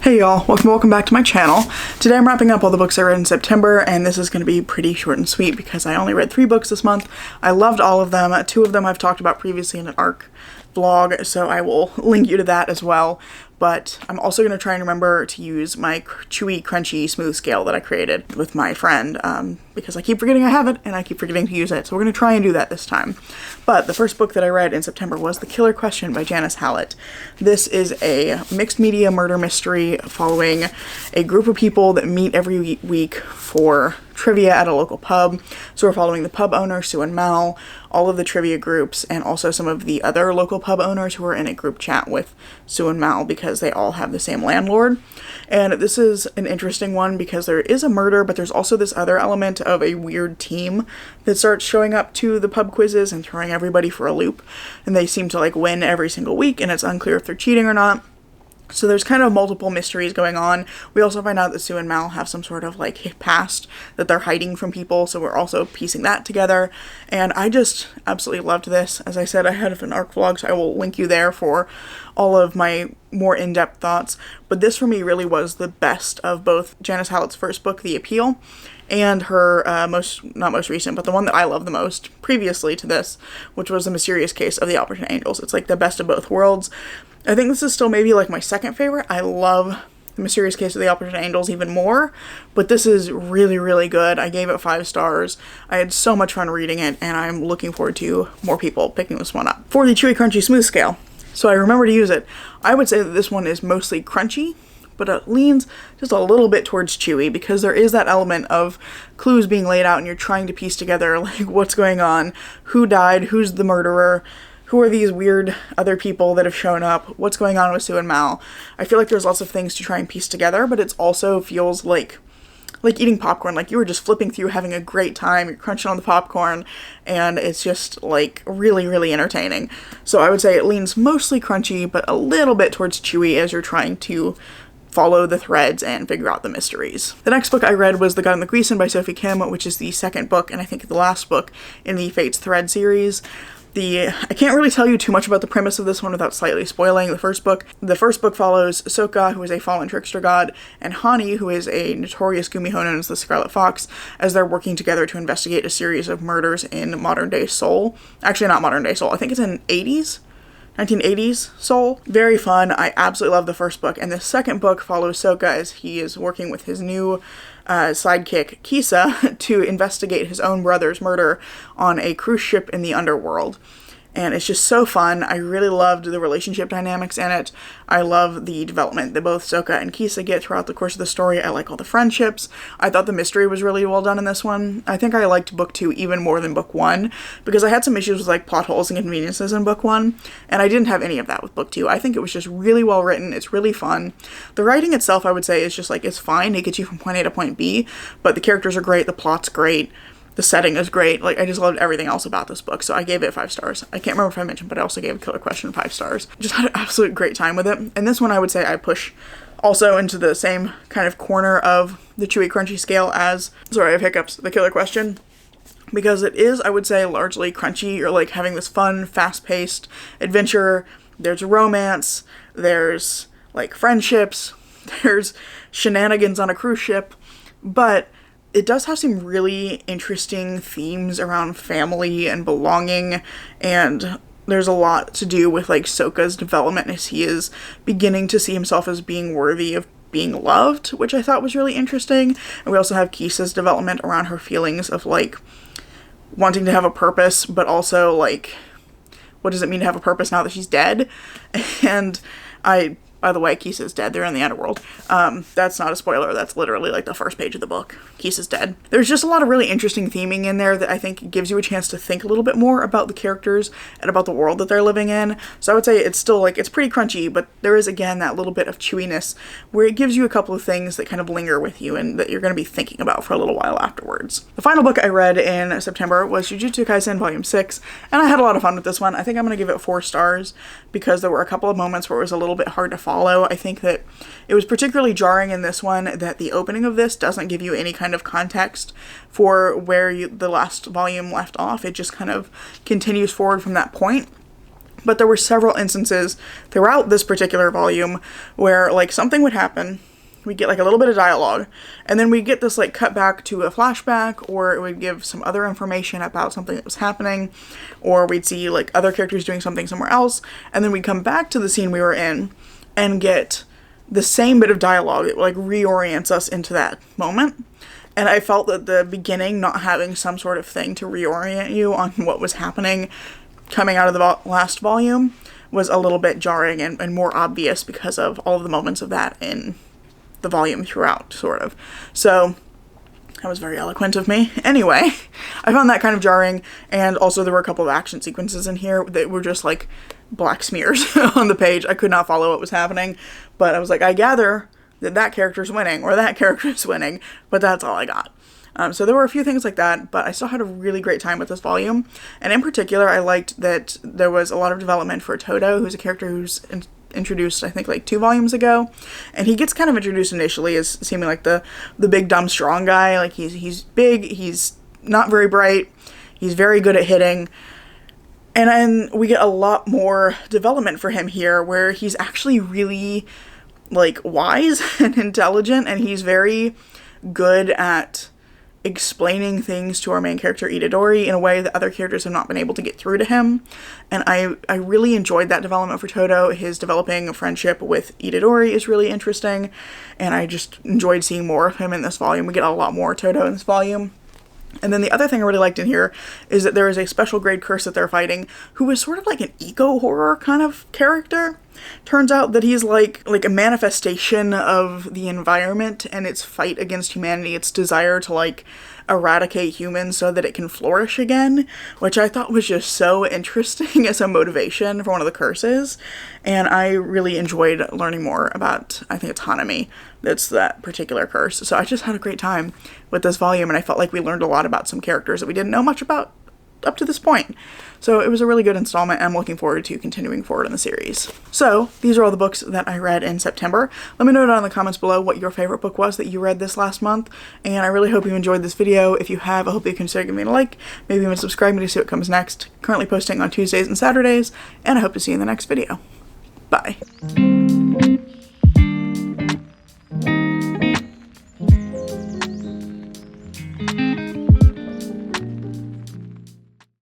Hey y'all, welcome back to my channel. Today I'm wrapping up all the books I read in September, and this is going to be pretty short and sweet because I only read 3 books this month. I loved all of them. 2 of them I've talked about previously in an ARC vlog, so I will link you to that as well. But I'm also going to try and remember to use my chewy, crunchy, smooth scale that I created with my friend, because I keep forgetting I have it and I keep forgetting to use it. So we're going to try and do that this time. But the first book that I read in September was The Killer Question by Janice Hallett. This is a mixed media murder mystery following a group of people that meet every week for trivia at a local pub. So we're following the pub owner, Sue and Mal, all of the trivia groups, and also some of the other local pub owners who are in a group chat with Sue and Mal because they all have the same landlord. And this is an interesting one because there is a murder, but there's also this other element of a weird team that starts showing up to the pub quizzes and throwing everybody for a loop. And they seem to win every single week, and it's unclear if they're cheating or not. So there's kind of multiple mysteries going on. We also find out that Sue and Mal have some sort of past that they're hiding from people, so we're also piecing that together. And I just absolutely loved this. As I said, I had an ARC vlog, so I will link you there for all of my more in-depth thoughts. But this for me really was the best of both Janice Hallett's first book, The Appeal, and her not most recent, but the one that I love the most previously to this, which was The Mysterious Case of the Alberton Angels. It's the best of both worlds. I think this is still maybe my second favorite. I love The Mysterious Case of the Alberton Angels even more, but this is really, really good. I gave it 5 stars. I had so much fun reading it, and I'm looking forward to more people picking this one up. For the Chewy Crunchy Smooth scale, so I remember to use it, I would say that this one is mostly crunchy, but it leans just a little bit towards chewy because there is that element of clues being laid out and you're trying to piece together what's going on, who died, who's the murderer, who are these weird other people that have shown up, what's going on with Sue and Mal. I feel like there's lots of things to try and piece together, but it also feels like eating popcorn, you were just flipping through, having a great time, you're crunching on the popcorn, and it's just really, really entertaining. So I would say it leans mostly crunchy, but a little bit towards chewy as you're trying to follow the threads and figure out the mysteries. The next book I read was The God and the Gleason by Sophie Kim, which is the second book, and I think the last book in the Fates Thread series. I can't really tell you too much about the premise of this one without slightly spoiling the first book. The first book follows Sokka, who is a fallen trickster god, and Hani, who is a notorious Gumiho known as the Scarlet Fox, as they're working together to investigate a series of murders in modern-day Seoul. Actually, not modern-day Seoul. I think it's in 1980s Seoul. Very fun. I absolutely love the first book. And the second book follows Sokka as he is working with his new sidekick, Kisa, to investigate his own brother's murder on a cruise ship in the underworld. And it's just so fun. I really loved the relationship dynamics in it. I love the development that both Sokka and Kisa get throughout the course of the story. I like all the friendships. I thought the mystery was really well done in this one. I think I liked book 2 even more than book 1 because I had some issues with plot holes and conveniences in book 1, and I didn't have any of that with book 2. I think it was just really well written. It's really fun. The writing itself, I would say, is just it's fine. It gets you from point A to point B, but the characters are great. The plot's great. The setting is great. I just loved everything else about this book, so I gave it 5 stars. I can't remember if I mentioned, but I also gave Killer Question 5 stars. Just had an absolute great time with it. And this one I would say I push also into the same kind of corner of the chewy crunchy scale as, sorry I have hiccups, The Killer Question. Because it is, I would say, largely crunchy. You're having this fun, fast-paced adventure. There's romance. There's friendships. There's shenanigans on a cruise ship. But it does have some really interesting themes around family and belonging, and there's a lot to do with Sokka's development as he is beginning to see himself as being worthy of being loved, which I thought was really interesting. And we also have Kisa's development around her feelings of wanting to have a purpose, but also what does it mean to have a purpose now that she's dead? And by the way, Kisa's dead. They're in the underworld. That's not a spoiler. That's literally the first page of the book. Kisa's dead. There's just a lot of really interesting theming in there that I think gives you a chance to think a little bit more about the characters and about the world that they're living in. So I would say it's still it's pretty crunchy, but there is again that little bit of chewiness where it gives you a couple of things that kind of linger with you and that you're going to be thinking about for a little while afterwards. The final book I read in September was Jujutsu Kaisen Volume 6, and I had a lot of fun with this one. I think I'm going to give it 4 stars because there were a couple of moments where it was a little bit hard to follow. I think that it was particularly jarring in this one that the opening of this doesn't give you any kind of context for where the last volume left off. It just kind of continues forward from that point. But there were several instances throughout this particular volume where like something would happen, we get like a little bit of dialogue, and then we get this like cut back to a flashback, or it would give some other information about something that was happening, or we'd see like other characters doing something somewhere else, and then we'd come back to the scene we were in and get the same bit of dialogue. It like reorients us into that moment. And I felt that the beginning, not having some sort of thing to reorient you on what was happening coming out of the last volume, was a little bit jarring and more obvious because of all of the moments of that in the volume throughout, sort of. So that was very eloquent of me. Anyway, I found that kind of jarring, and also there were a couple of action sequences in here that were just like black smears on the page. I could not follow what was happening, but I was like, I gather that that character's winning, or that character's winning, but that's all I got. So there were a few things like that, but I still had a really great time with this volume. And in particular, I liked that there was a lot of development for Todo, who's a character who's introduced, I think, like 2 volumes ago. And he gets kind of introduced initially as seeming like the big, dumb, strong guy. Like, he's big, he's not very bright, he's very good at hitting. And then we get a lot more development for him here, where he's actually really, like, wise and intelligent, and he's very good at explaining things to our main character Itadori in a way that other characters have not been able to get through to him. And I really enjoyed that development for Todo. His developing a friendship with Itadori is really interesting, and I just enjoyed seeing more of him in this volume. We get a lot more Todo in this volume. And then the other thing I really liked in here is that there is a special grade curse that they're fighting, who is sort of like an eco-horror kind of character. Turns out that he's like a manifestation of the environment and its fight against humanity, its desire to like eradicate humans so that it can flourish again, which I thought was just so interesting as a motivation for one of the curses. And I really enjoyed learning more about, I think it's Hanami, that's that particular curse. So I just had a great time with this volume, and I felt like we learned a lot about some characters that we didn't know much about up to this point. So it was a really good installment, and I'm looking forward to continuing forward in the series. So these are all the books that I read in September. Let me know down in the comments below what your favorite book was that you read this last month, and I really hope you enjoyed this video. If you have, I hope you consider giving me a like, maybe even subscribe me to see what comes next. Currently posting on Tuesdays and Saturdays, and I hope to see you in the next video. Bye.